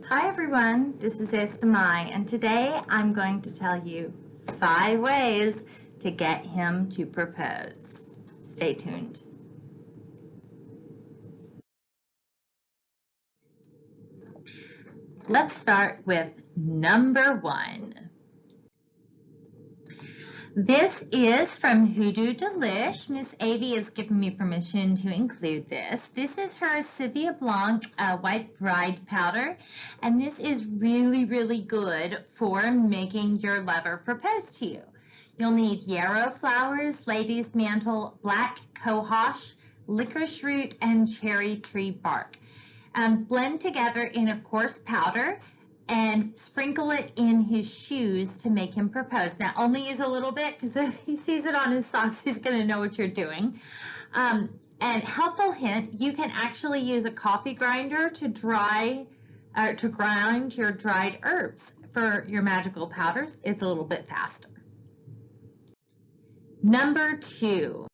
Hi everyone, this is Esther Mai, and today I'm going to tell you 5 ways to get him to propose. Stay tuned. Let's start with number 1. This is from Hoodoo Delish. Miss Avie has given me permission to include this. This is her Civia Blanc White Bride Powder, and this is really, really good for making your lover propose to you. You'll need yarrow flowers, lady's mantle, black cohosh, licorice root, and cherry tree bark. Blend together in a coarse powder and sprinkle it in his shoes to make him propose. Now, only use a little bit because if he sees it on his socks, he's going to know what you're doing. And helpful hint, you can actually use a coffee grinder to grind your dried herbs for your magical powders. It's a little bit faster. Number 2.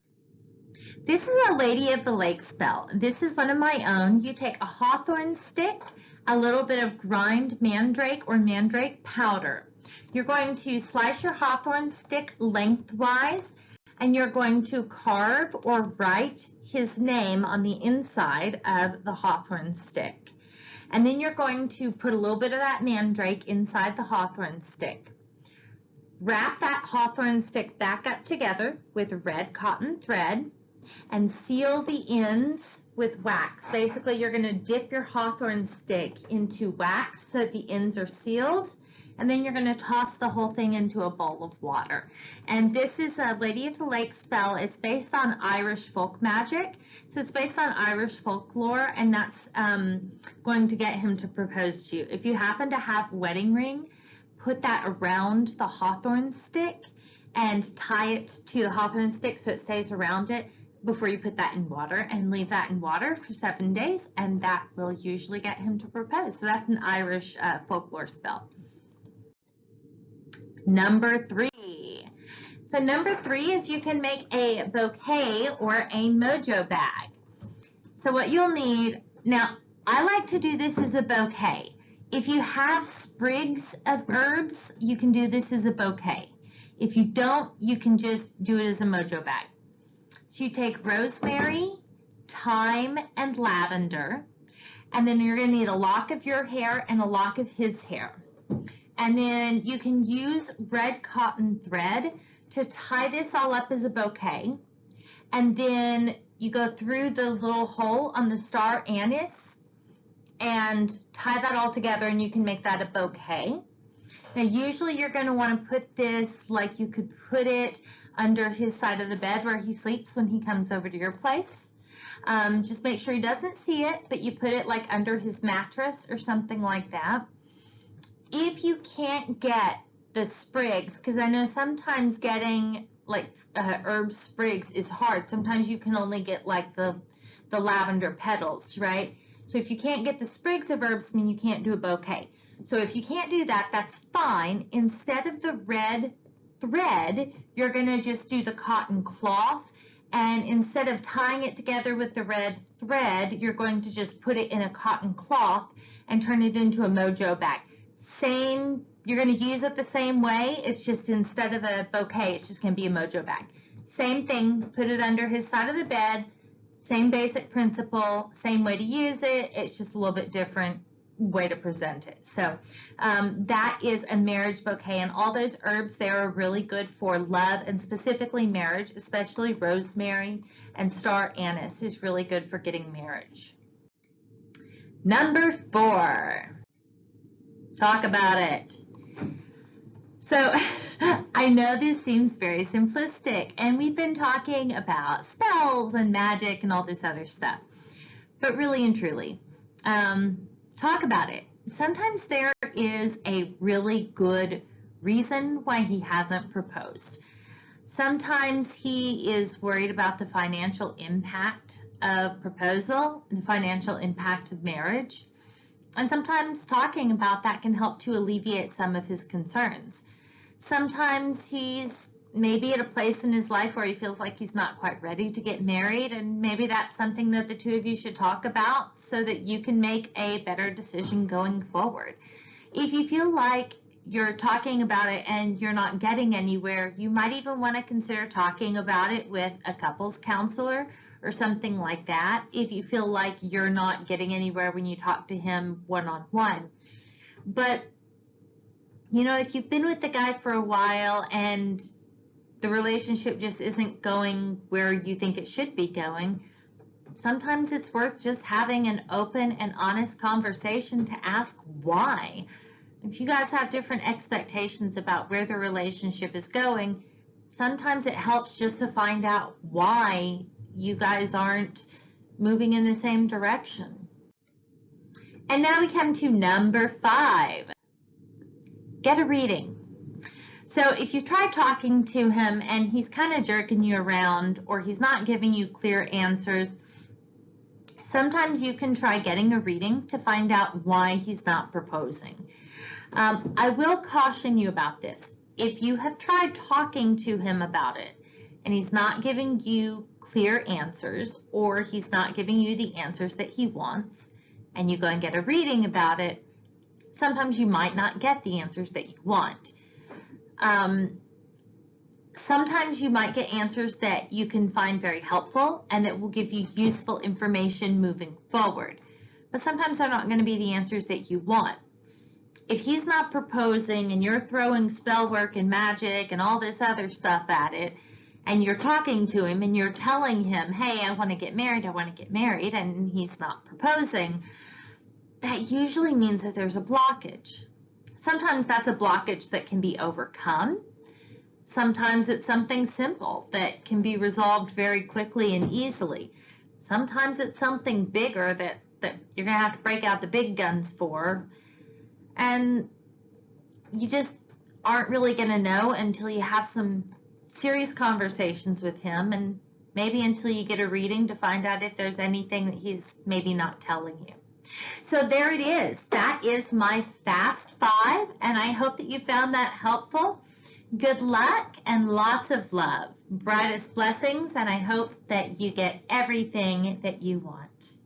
This is a Lady of the Lake spell. This is one of my own. You take a hawthorn stick, a little bit of grind mandrake or mandrake powder. You're going to slice your hawthorn stick lengthwise, and you're going to carve or write his name on the inside of the hawthorn stick. And then you're going to put a little bit of that mandrake inside the hawthorn stick. Wrap that hawthorn stick back up together with red cotton thread and seal the ends with wax. Basically, you're going to dip your hawthorn stick into wax so the ends are sealed, and then you're going to toss the whole thing into a bowl of water. And this is a Lady of the Lake spell. It's based on Irish folk magic, so it's based on Irish folklore, and that's going to get him to propose to you. If you happen to have a wedding ring, put that around the hawthorn stick and tie it to the hawthorn stick so it stays around it before you put that in water, and leave that in water for 7 days, and that will usually get him to propose. So that's an Irish folklore spell. Number 3. So number 3 is you can make a bouquet or a mojo bag. So what you'll need, now I like to do this as a bouquet. If you have sprigs of herbs, you can do this as a bouquet. If you don't, you can just do it as a mojo bag. So you take rosemary, thyme, and lavender, and then you're going to need a lock of your hair and a lock of his hair. And then you can use red cotton thread to tie this all up as a bouquet. And then you go through the little hole on the star anise and tie that all together, and you can make that a bouquet. Now, usually you're going to want to put this, like you could put it under his side of the bed where he sleeps when he comes over to your place. Just make sure he doesn't see it, but you put it like under his mattress or something like that. If you can't get the sprigs, because I know sometimes getting like herb sprigs is hard. Sometimes you can only get like the lavender petals, right? So if you can't get the sprigs of herbs, then you can't do a bouquet. So if you can't do that, that's fine. Instead of the red thread, you're going to just do the cotton cloth, and instead of tying it together with the red thread, you're going to just put it in a cotton cloth and turn it into a mojo bag. Same, you're going to use it the same way, it's just instead of a bouquet, it's just going to be a mojo bag. Same thing, put it under his side of the bed, same basic principle, same way to use it, it's just a little bit different way to present it. So that is a marriage bouquet, and all those herbs there are really good for love and specifically marriage, especially rosemary and star anise is really good for getting marriage. Number 4, talk about it. So I know this seems very simplistic, and we've been talking about spells and magic and all this other stuff, but really and truly, talk about it. Sometimes there is a really good reason why he hasn't proposed. Sometimes he is worried about the financial impact of proposal, the financial impact of marriage. And sometimes talking about that can help to alleviate some of his concerns. Sometimes he's maybe at a place in his life where he feels like he's not quite ready to get married, and maybe that's something that the two of you should talk about so that you can make a better decision going forward. If you feel like you're talking about it and you're not getting anywhere, you might even want to consider talking about it with a couples counselor or something like that if you feel like you're not getting anywhere when you talk to him one-on-one. But, you know, if you've been with the guy for a while and the relationship just isn't going where you think it should be going, sometimes it's worth just having an open and honest conversation to ask why. If you guys have different expectations about where the relationship is going, sometimes it helps just to find out why you guys aren't moving in the same direction. And now we come to number 5. Get a reading. So if you try talking to him and he's kind of jerking you around or he's not giving you clear answers, sometimes you can try getting a reading to find out why he's not proposing. I will caution you about this. If you have tried talking to him about it and he's not giving you clear answers or he's not giving you the answers that he wants, and you go and get a reading about it, sometimes you might not get the answers that you want. Sometimes you might get answers that you can find very helpful and that will give you useful information moving forward. But sometimes they're not going to be the answers that you want. If he's not proposing and you're throwing spell work and magic and all this other stuff at it, and you're talking to him and you're telling him, hey, I want to get married, and he's not proposing, that usually means that there's a blockage. Sometimes that's a blockage that can be overcome. Sometimes it's something simple that can be resolved very quickly and easily. Sometimes it's something bigger that you're going to have to break out the big guns for. And you just aren't really going to know until you have some serious conversations with him, and maybe until you get a reading to find out if there's anything that he's maybe not telling you. So there it is. That is my Fast 5, and I hope that you found that helpful. Good luck and lots of love. Brightest blessings, and I hope that you get everything that you want.